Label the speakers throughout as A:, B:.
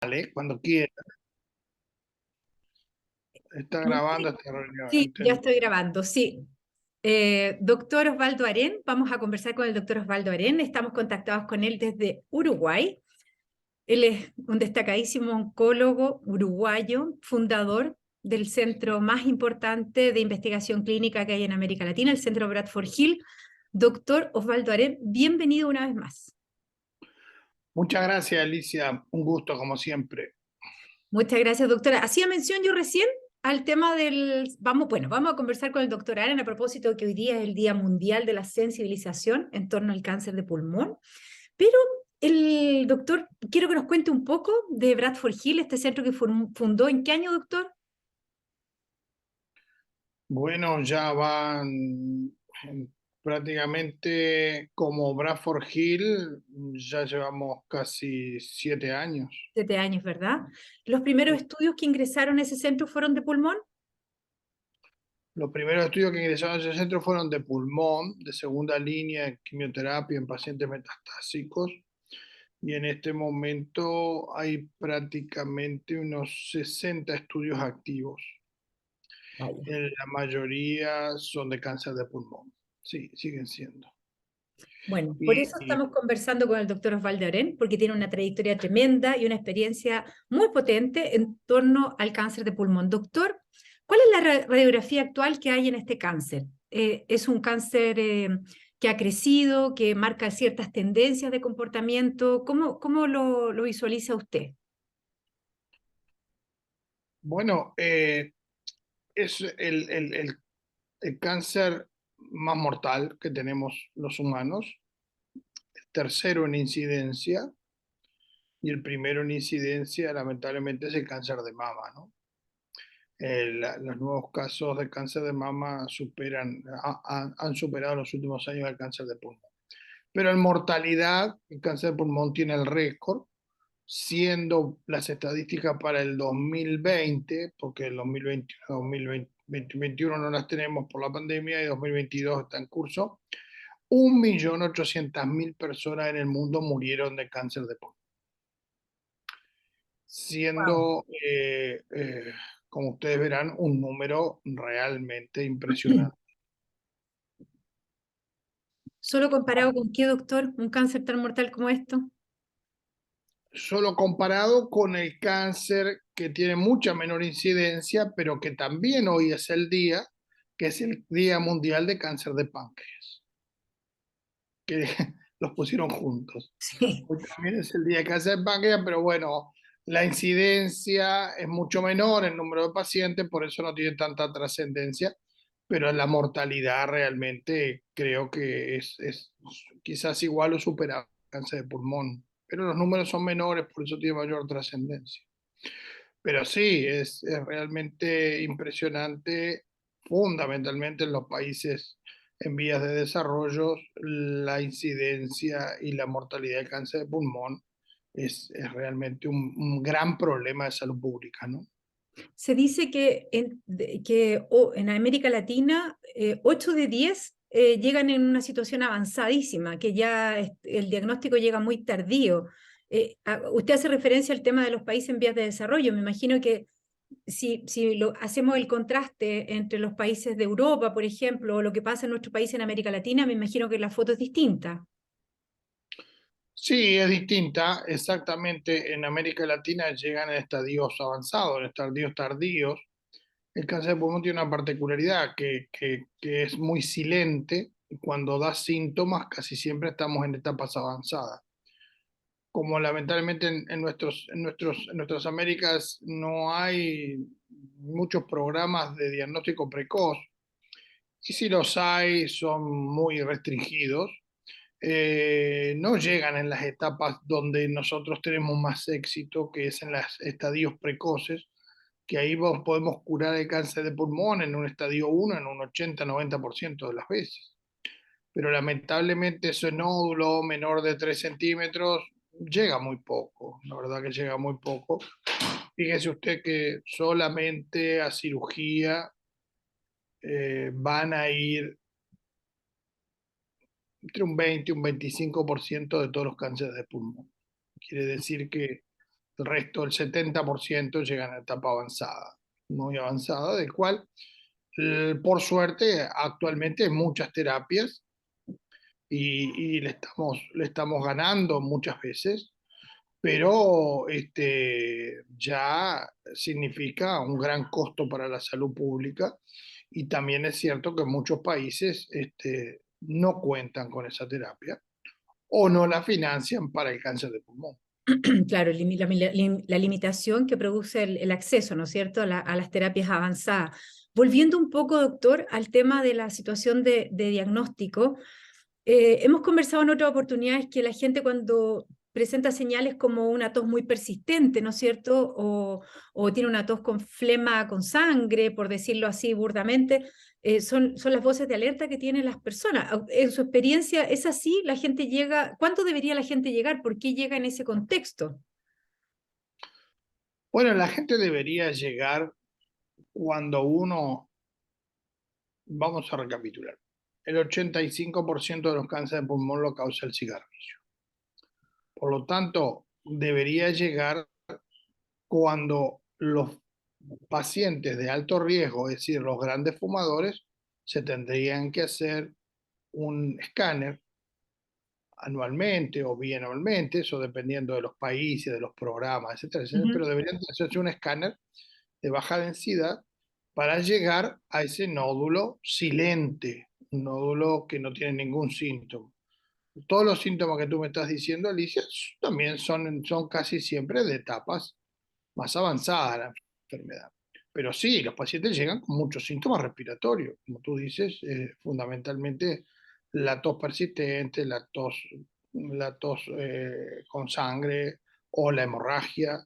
A: Vale, cuando quiera. Está grabando esta reunión.
B: Sí, ya
A: Entendí.
B: estoy grabando, sí. Doctor Osvaldo Arén, vamos a conversar con el doctor Osvaldo Arén. Estamos contactados con él desde Uruguay. Él es un destacadísimo oncólogo uruguayo, fundador del centro más importante de investigación clínica que hay en América Latina, el Centro Bradford Hill. Doctor Osvaldo Arén, bienvenido una vez más.
A: Muchas gracias, Alicia. Un gusto, como siempre.
B: Muchas gracias, doctora. Hacía mención yo recién al tema del... vamos a conversar con el doctor Aren a propósito de que hoy día es el Día Mundial de la Sensibilización en torno al cáncer de pulmón. Pero el doctor, quiero que nos cuente un poco de Bradford Hill, este centro que fundó. ¿En qué año, doctor?
A: Bueno, ya van prácticamente como Bradford Hill, ya llevamos casi 7 años.
B: 7 años, ¿verdad? ¿Los primeros estudios que ingresaron a ese centro fueron de pulmón?
A: Los primeros estudios que ingresaron a ese centro fueron de pulmón, de segunda línea de quimioterapia en pacientes metastásicos. Y en este momento hay prácticamente unos 60 estudios activos.
B: Vaya.
A: La mayoría son de cáncer de pulmón. Sí, siguen siendo.
B: Bueno, por
A: Y,
B: eso
A: y,
B: estamos conversando con el doctor Osvaldo Arén, porque tiene una trayectoria tremenda y una experiencia muy potente en torno al cáncer de pulmón. Doctor, ¿cuál es la radiografía actual que hay en este cáncer? ¿Es un cáncer que ha crecido, que marca ciertas tendencias de comportamiento? ¿Cómo lo visualiza usted?
A: bueno, es el cáncer más mortal que tenemos los humanos, el tercero en incidencia, y el primero en incidencia, lamentablemente, es el cáncer de mama, ¿no? Los nuevos casos de cáncer de mama han superado en los últimos años el cáncer de pulmón. Pero en mortalidad, el cáncer de pulmón tiene el récord, siendo las estadísticas para el 2020, porque el 2021, 2021 no las tenemos por la pandemia y 2022 está en curso, 1.800.000 personas en el mundo murieron de cáncer de pulmón,
B: Wow.
A: siendo, como ustedes verán, un número realmente impresionante.
B: ¿Solo comparado con qué, doctor? ¿Un cáncer tan mortal como esto?
A: Solo comparado con el cáncer que tiene mucha menor incidencia, pero que también hoy es el día, que es el Día Mundial de Cáncer de Páncreas, que los pusieron juntos.
B: Sí.
A: Hoy también es el Día de Cáncer de Páncreas, pero bueno, la incidencia es mucho menor en número de pacientes, por eso no tiene tanta trascendencia, pero la mortalidad realmente creo que es quizás igual o supera al cáncer de pulmón, pero los números son menores, por eso tiene mayor trascendencia. Pero sí, es realmente impresionante, fundamentalmente en los países en vías de desarrollo, la incidencia y la mortalidad del cáncer de pulmón es realmente un gran problema de salud pública, ¿no?
B: Se dice que en América Latina 8 de 10 llegan en una situación avanzadísima, que ya el diagnóstico llega muy tardío. Usted hace referencia al tema de los países en vías de desarrollo. Me imagino que si hacemos el contraste entre los países de Europa, por ejemplo, o lo que pasa en nuestro país en América Latina, me imagino que la foto es distinta.
A: Sí, es distinta. Exactamente, en América Latina llegan en estadios avanzados, en estadios tardíos. El cáncer de pulmón tiene una particularidad que es muy silente y cuando da síntomas casi siempre estamos en etapas avanzadas. Como lamentablemente en nuestras Américas no hay muchos programas de diagnóstico precoz, y si los hay son muy restringidos, no llegan en las etapas donde nosotros tenemos más éxito, que es en los estadios precoces, que ahí podemos curar el cáncer de pulmón en un estadio 1 en un 80-90% de las veces. Pero lamentablemente ese nódulo menor de 3 centímetros llega muy poco, la verdad que llega muy poco. Fíjese usted que solamente a cirugía van a ir entre un 20 y un 25% de todos los cánceres de pulmón. Quiere decir que El resto, el 70%, llegan a etapa avanzada, muy avanzada, del cual, por suerte, actualmente hay muchas terapias y le estamos ganando muchas veces, pero ya significa un gran costo para la salud pública y también es cierto que muchos países no cuentan con esa terapia o no la financian para el cáncer de pulmón.
B: Claro, la limitación que produce el acceso, ¿no es cierto?, a las terapias avanzadas. Volviendo un poco, doctor, al tema de la situación de diagnóstico, hemos conversado en otras oportunidades que la gente cuando presenta señales como una tos muy persistente, ¿no es cierto?, o tiene una tos con flema con sangre, por decirlo así burdamente, son las voces de alerta que tienen las personas. En su experiencia, ¿es así? ¿La gente llega? ¿Cuánto debería la gente llegar? ¿Por qué llega en ese contexto?
A: Bueno, la gente debería llegar cuando vamos a recapitular, el 85% de los cánceres de pulmón lo causa el cigarrillo. Por lo tanto, debería llegar cuando los pacientes de alto riesgo, es decir, los grandes fumadores, se tendrían que hacer un escáner anualmente o bianualmente, eso dependiendo de los países, de los programas, etcétera, etcétera, pero
B: Ujú.
A: deberían hacerse un escáner de baja densidad para llegar a ese nódulo silente, un nódulo que no tiene ningún síntoma. Todos los síntomas que tú me estás diciendo, Alicia, también son casi siempre de etapas más avanzadas de la enfermedad. Pero sí, los pacientes llegan con muchos síntomas respiratorios, como tú dices, fundamentalmente la tos persistente, la tos con sangre o la hemorragia,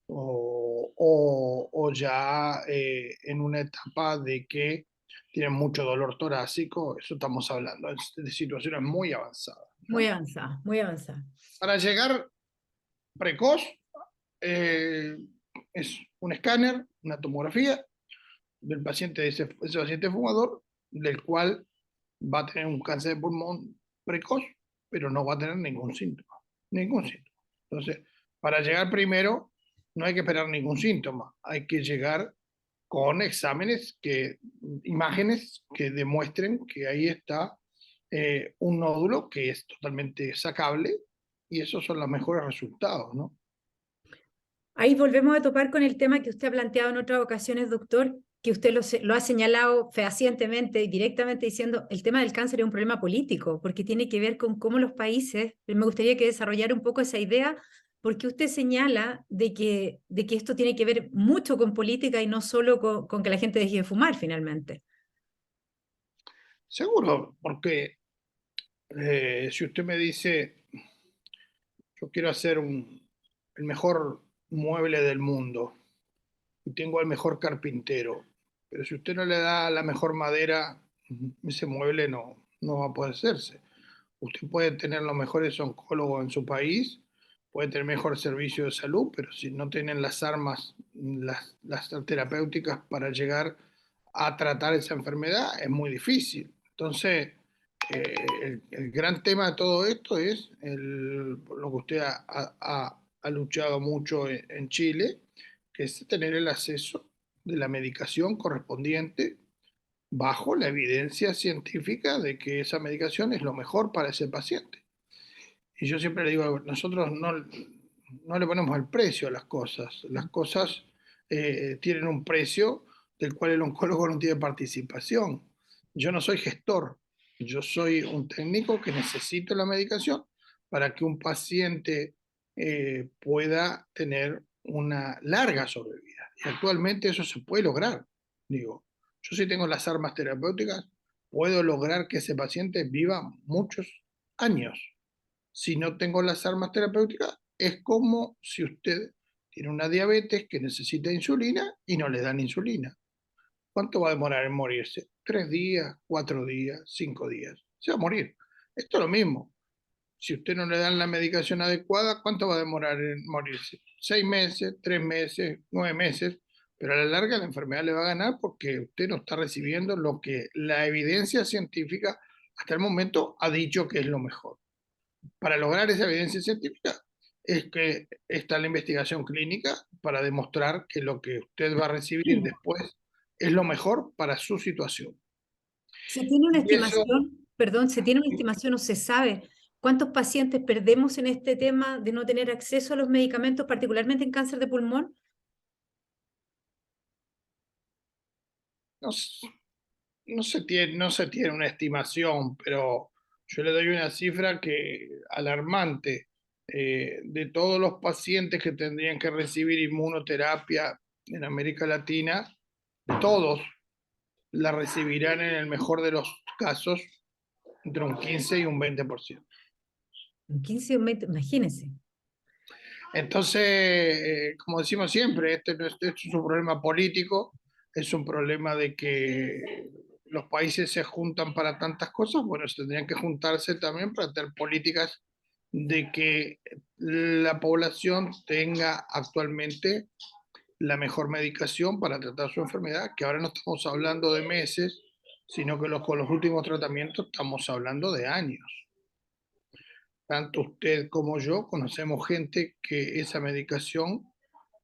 A: o ya en una etapa de que tienen mucho dolor torácico, eso estamos hablando de situaciones muy avanzadas,
B: Muy
A: ¿no?
B: avanzada, muy avanzada.
A: Para llegar precoz, eh, es un escáner, una tomografía del paciente, ese paciente fumador, del cual va a tener un cáncer de pulmón precoz, pero no va a tener ningún síntoma, ningún síntoma. Entonces, para llegar primero, no hay que esperar ningún síntoma, hay que llegar con imágenes que demuestren que ahí está un nódulo que es totalmente sacable y esos son los mejores resultados, ¿no?
B: Ahí volvemos a topar con el tema que usted ha planteado en otras ocasiones, doctor, que usted lo ha señalado fehacientemente y directamente diciendo el tema del cáncer es un problema político, porque tiene que ver con cómo los países, me gustaría que desarrollara un poco esa idea, porque usted señala de que esto tiene que ver mucho con política y no solo con que la gente deje de fumar finalmente.
A: Seguro, porque si usted me dice, yo quiero hacer el mejor mueble del mundo y tengo al mejor carpintero, pero si usted no le da la mejor madera, ese mueble no va a poder hacerse. Usted puede tener los mejores oncólogos en su país, puede tener mejor servicio de salud, pero si no tienen las armas, las terapéuticas para llegar a tratar esa enfermedad, es muy difícil. Entonces, el gran tema de todo esto es lo que usted ha luchado mucho en Chile, que es tener el acceso de la medicación correspondiente bajo la evidencia científica de que esa medicación es lo mejor para ese paciente. Y yo siempre le digo, nosotros no le ponemos el precio a las cosas tienen un precio del cual el oncólogo no tiene participación. Yo no soy gestor, yo soy un técnico que necesito la medicación para que un paciente pueda tener una larga sobrevida. Y actualmente eso se puede lograr. Digo, yo si tengo las armas terapéuticas, puedo lograr que ese paciente viva muchos años. Si no tengo las armas terapéuticas, es como si usted tiene una diabetes que necesita insulina y no le dan insulina. ¿Cuánto va a demorar en morirse? 3 días, 4 días, 5 días. Se va a morir. Esto es lo mismo. Si usted no le dan la medicación adecuada, ¿cuánto va a demorar en morirse? 6 meses, 3 meses, 9 meses, pero a la larga la enfermedad le va a ganar porque usted no está recibiendo lo que la evidencia científica hasta el momento ha dicho que es lo mejor. Para lograr esa evidencia científica, es que está la investigación clínica para demostrar que lo que usted va a recibir después es lo mejor para su situación.
B: ¿Se tiene una
A: Y eso,
B: estimación, perdón, se tiene una estimación o se sabe cuántos pacientes perdemos en este tema de no tener acceso a los medicamentos, particularmente en cáncer de pulmón?
A: no, no se tiene una estimación, pero yo le doy una cifra que alarmante. De todos los pacientes que tendrían que recibir inmunoterapia en América Latina, todos la recibirán en el mejor de los casos entre un 15 y un 20%.
B: En 15 o 20, imagínense.
A: Entonces, como decimos siempre, este es un problema político, es un problema de que los países se juntan para tantas cosas, bueno, se tendrían que juntarse también para tener políticas de que la población tenga actualmente la mejor medicación para tratar su enfermedad, que ahora no estamos hablando de meses, sino que con los últimos tratamientos estamos hablando de años. Tanto usted como yo conocemos gente que esa medicación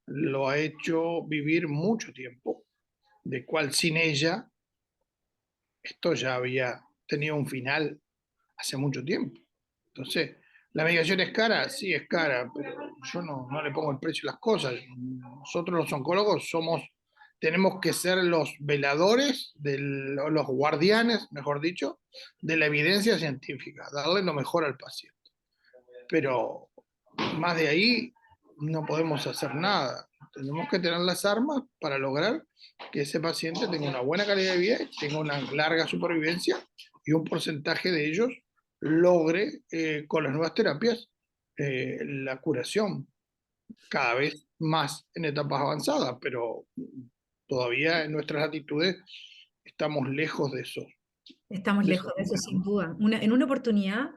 A: lo ha hecho vivir mucho tiempo, de cual sin ella esto ya había tenido un final hace mucho tiempo. Entonces, ¿la medicación es cara? Sí, es cara, pero yo no le pongo el precio a las cosas. Nosotros los oncólogos tenemos que ser los veladores, los guardianes, mejor dicho, de la evidencia científica, darle lo mejor al paciente. Pero más de ahí no podemos hacer nada. Tenemos que tener las armas para lograr que ese paciente tenga una buena calidad de vida, tenga una larga supervivencia y un porcentaje de ellos logre con las nuevas terapias la curación cada vez más en etapas avanzadas, pero todavía en nuestras latitudes estamos lejos
B: Estamos
A: de
B: lejos
A: esos
B: de eso,
A: números.
B: sin duda. En una oportunidad,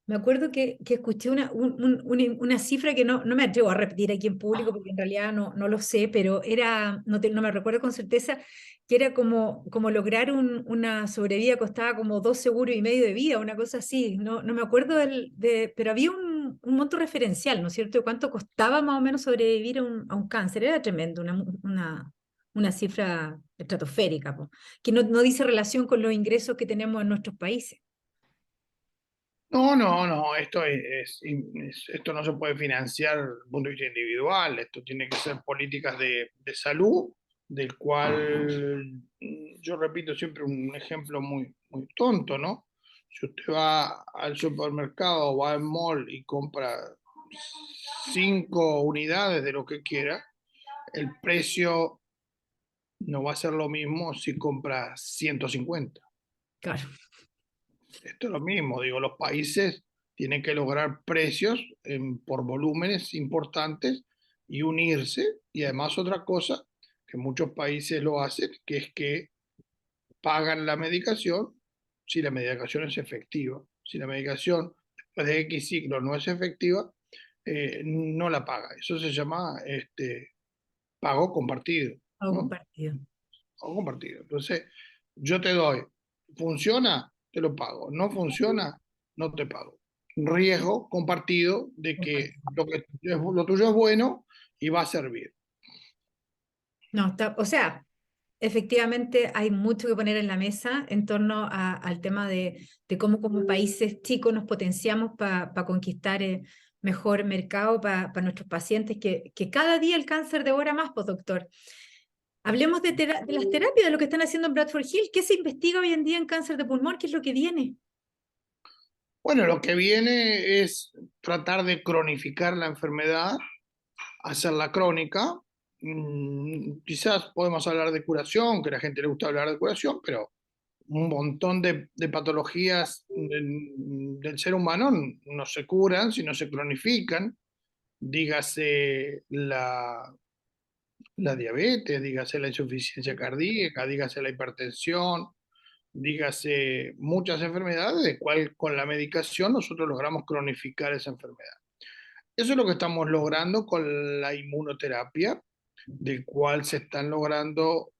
B: me acuerdo que escuché una cifra que no me atrevo a repetir aquí en público porque en realidad no lo sé, pero era, no me recuerdo con certeza, que era como lograr una sobrevida costaba como 2,5 seguros de vida, una cosa así. No me acuerdo pero había un monto referencial, ¿no es cierto? De cuánto costaba más o menos sobrevivir a un cáncer. Era tremendo, una cifra estratosférica, po, que no dice relación con los ingresos que tenemos en nuestros países.
A: No, esto no se puede financiar desde el punto de vista individual, esto tiene que ser políticas de salud, del cual yo repito siempre un ejemplo muy tonto, ¿no? Si usted va al supermercado o va al mall y compra 5 unidades de lo que quiera, el precio no va a ser lo mismo si compra 150.
B: Claro.
A: Esto es lo mismo, digo, los países tienen que lograr precios por volúmenes importantes y unirse. Y además otra cosa que muchos países lo hacen, que es que pagan la medicación si la medicación es efectiva. Si la medicación después de X ciclo no es efectiva, no la paga. Eso se llama pago compartido,
B: Algo
A: ¿no?
B: compartido.
A: Pago compartido. Entonces, yo te doy, funciona, te lo pago, no funciona, no te pago. Riesgo compartido de que
B: Compartido.
A: lo tuyo es bueno y va a servir.
B: No, o sea, efectivamente hay mucho que poner en la mesa en torno al tema de cómo como países chicos nos potenciamos para conquistar mejor mercado para nuestros pacientes, que cada día el cáncer devora más, pues doctor. Hablemos de las terapias, de lo que están haciendo en Bradford Hill. ¿Qué se investiga hoy en día en cáncer de pulmón? ¿Qué es lo que viene?
A: Bueno, lo que viene es tratar de cronificar la enfermedad, hacerla crónica. Quizás podemos hablar de curación, que a la gente le gusta hablar de curación, pero un montón de patologías del ser humano no se curan, sino se cronifican. Dígase la diabetes, dígase la insuficiencia cardíaca, dígase la hipertensión, dígase muchas enfermedades, de cual con la medicación nosotros logramos cronificar esa enfermedad. Eso es lo que estamos logrando con la inmunoterapia, del cual se están logrando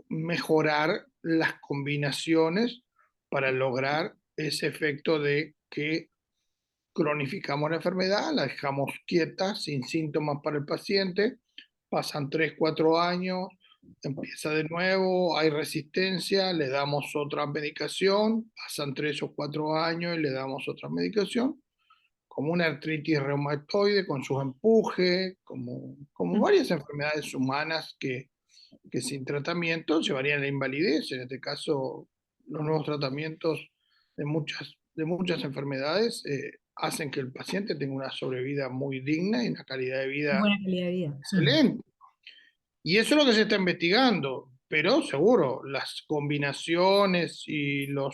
A: mejorar las combinaciones para lograr ese efecto de que cronificamos la enfermedad, la dejamos quieta, sin síntomas para el paciente, pasan 3, 4 años, empieza de nuevo, hay resistencia, le damos otra medicación, pasan 3 o 4 años y le damos otra medicación, como una artritis reumatoide con sus empujes, como varias enfermedades humanas que sin tratamiento llevarían a la invalidez. En este caso, los nuevos tratamientos de muchas enfermedades hacen que el paciente tenga una sobrevida muy digna y una calidad de vida
B: Buena calidad de vida.
A: excelente. Y eso es lo que se está investigando, pero seguro, las combinaciones y los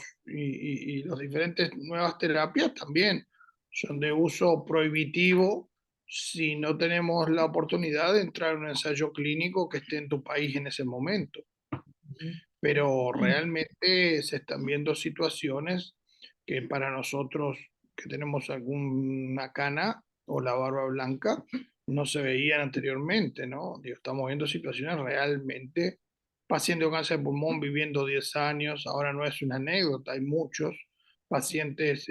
A: diferentes nuevas terapias también son de uso prohibitivo si no tenemos la oportunidad de entrar en un ensayo clínico que esté en tu país en ese momento. Pero realmente se están viendo situaciones que para nosotros que tenemos alguna cana o la barba blanca no se veían anteriormente, ¿no? Digo, estamos viendo situaciones realmente, pacientes con cáncer de pulmón viviendo 10 años, ahora no es una anécdota, hay muchos pacientes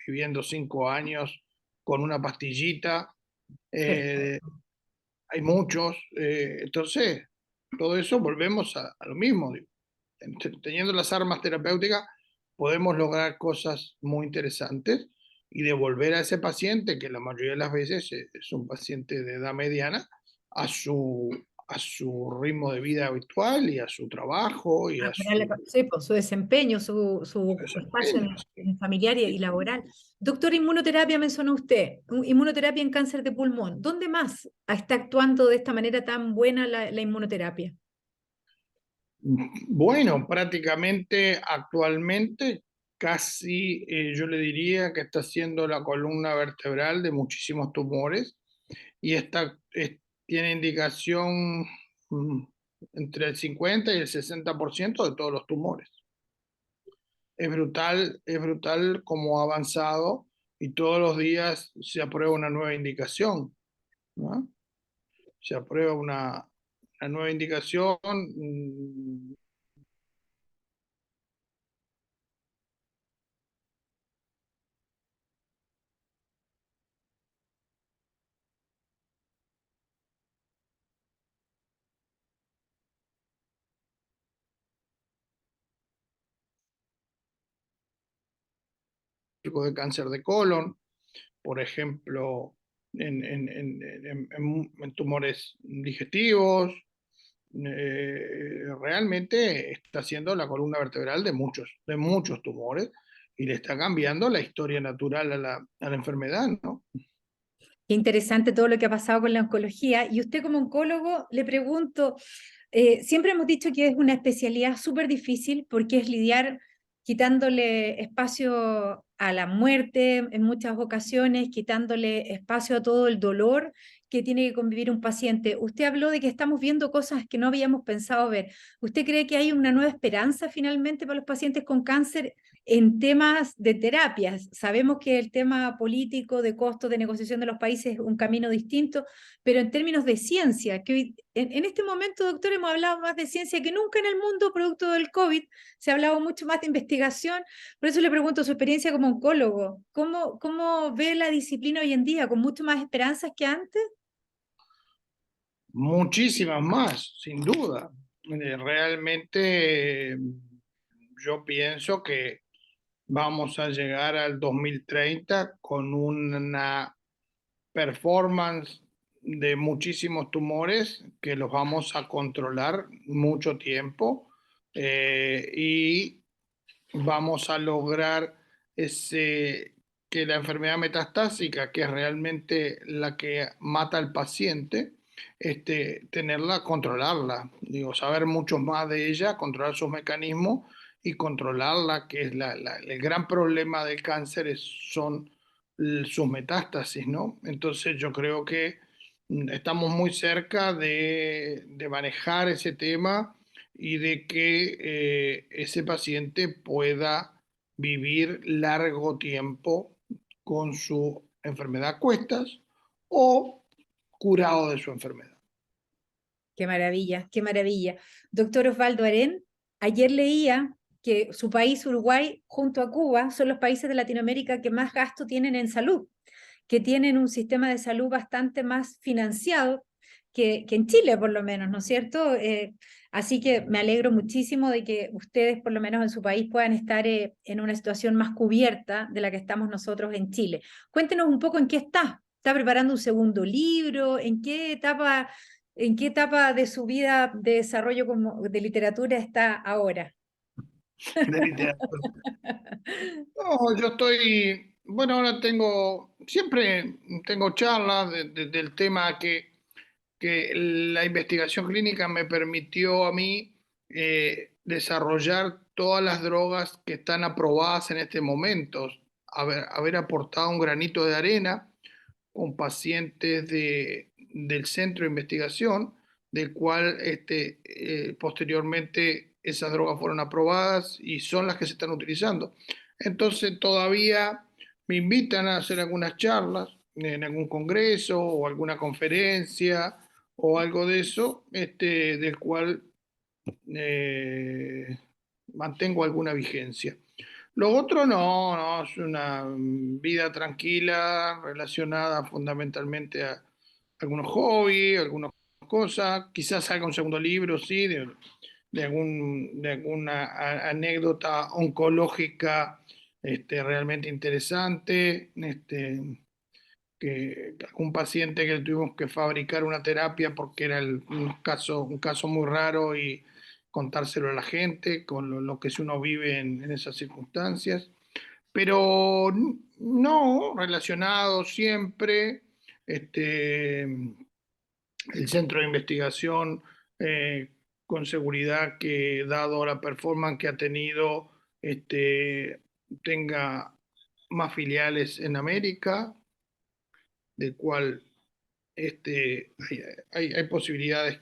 A: viviendo 5 años con una pastillita, eh,
B: Perfecto.
A: hay muchos, entonces todo eso volvemos a lo mismo, digo, teniendo las armas terapéuticas podemos lograr cosas muy interesantes y devolver a ese paciente, que la mayoría de las veces es un paciente de edad mediana, a su ritmo de vida habitual y a su trabajo y a su
B: Sí, pues, su desempeño, su espacio
A: desempeño.
B: familiar y laboral. Doctor, inmunoterapia mencionó usted, inmunoterapia en cáncer de pulmón. ¿Dónde más está actuando de esta manera tan buena la inmunoterapia?
A: Bueno, prácticamente actualmente casi yo le diría que está siendo la columna vertebral de muchísimos tumores y tiene indicación mm, entre el 50 y el 60% de todos los tumores. Es brutal como ha avanzado y todos los días se aprueba una nueva indicación, ¿no? Se aprueba una nueva indicación. De cáncer de colon, por ejemplo, en tumores digestivos. Realmente está siendo la columna vertebral de muchos tumores y le está cambiando la historia natural a la enfermedad, ¿no?
B: Qué interesante todo lo que ha pasado con la oncología. Y usted como oncólogo, le pregunto, siempre hemos dicho que es una especialidad súper difícil porque es lidiar quitándole espacio a la muerte en muchas ocasiones, quitándole espacio a todo el dolor que tiene que convivir un paciente. Usted habló de que estamos viendo cosas que no habíamos pensado ver. ¿Usted cree que hay una nueva esperanza finalmente para los pacientes con cáncer en temas de terapias? Sabemos que el tema político, de costos, de negociación de los países es un camino distinto, pero en términos de ciencia, que en este momento, doctor, hemos hablado más de ciencia que nunca en el mundo, producto del COVID, se ha hablado mucho más de investigación. Por eso le pregunto su experiencia como oncólogo, ¿cómo ve la disciplina hoy en día? ¿Con mucho más esperanzas que antes?
A: Muchísimas más, sin duda. Realmente yo pienso que vamos a llegar al 2030 con una performance de muchísimos tumores que los vamos a controlar mucho tiempo y vamos a lograr que la enfermedad metastásica, que es realmente la que mata al paciente, tenerla, controlarla, digo, saber mucho más de ella, controlar sus mecanismos y controlarla, que es el gran problema del cáncer son sus metástasis, ¿no? Entonces yo creo que estamos muy cerca de manejar ese tema y de que ese paciente pueda vivir largo tiempo con su enfermedad a cuestas o curado de su enfermedad.
B: Qué maravilla, qué maravilla. Doctor Osvaldo Arén, ayer leía que su país, Uruguay, junto a Cuba, son los países de Latinoamérica que más gasto tienen en salud, que tienen un sistema de salud bastante más financiado que en Chile, por lo menos, ¿no es cierto? Así que me alegro muchísimo de que ustedes, por lo menos en su país, puedan estar en una situación más cubierta de la que estamos nosotros en Chile. Cuéntenos un poco en qué está. ¿Está preparando un segundo libro? En qué etapa de su vida de desarrollo como, de literatura está ahora?
A: de literatura. No, yo estoy, bueno, ahora siempre tengo charlas del tema que la investigación clínica me permitió a mí desarrollar todas las drogas que están aprobadas en este momento, haber aportado un granito de arena con pacientes del centro de investigación, del cual posteriormente esas drogas fueron aprobadas y son las que se están utilizando. Entonces todavía me invitan a hacer algunas charlas en algún congreso o alguna conferencia o algo de eso, del cual eh, mantengo alguna vigencia. Lo otro no, es una vida tranquila relacionada fundamentalmente a algunos hobbies, algunas cosas, quizás haga un segundo libro, sí, de alguna anécdota oncológica realmente interesante, que algún paciente que tuvimos que fabricar una terapia porque era un caso muy raro y contárselo a la gente con lo que uno vive en esas circunstancias, pero no relacionado siempre el centro de investigación con seguridad que dado la performance que ha tenido tenga más filiales en América, del cual hay posibilidades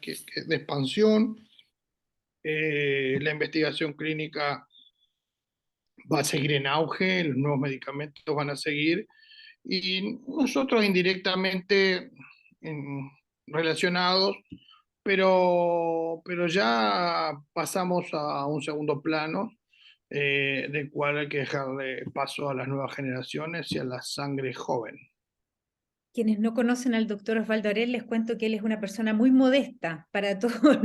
A: de expansión. La investigación clínica va a seguir en auge, los nuevos medicamentos van a seguir y nosotros indirectamente relacionados, pero ya pasamos a un segundo plano, del cual hay que dejarle paso a las nuevas generaciones y a la sangre joven.
B: Quienes no conocen al doctor Osvaldo Arel, les cuento que él es una persona muy modesta para todos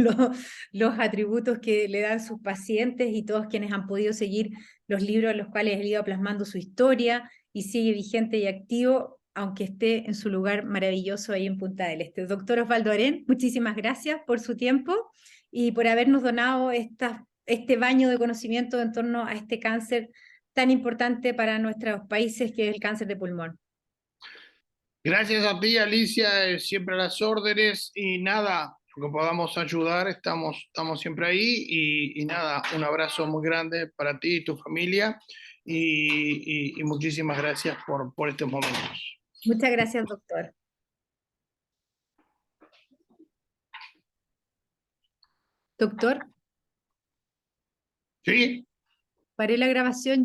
B: los atributos que le dan sus pacientes y todos quienes han podido seguir los libros en los cuales él iba plasmando su historia y sigue vigente y activo, aunque esté en su lugar maravilloso ahí en Punta del Este. Doctor Osvaldo Arel, muchísimas gracias por su tiempo y por habernos donado este baño de conocimiento en torno a este cáncer tan importante para nuestros países que es el cáncer de pulmón.
A: Gracias a ti, Alicia, siempre a las órdenes y nada, lo que podamos ayudar, estamos siempre ahí y nada, un abrazo muy grande para ti y tu familia y muchísimas gracias por estos momentos.
B: Muchas gracias, doctor. Doctor,
A: ¿Sí?
B: paré la grabación ya.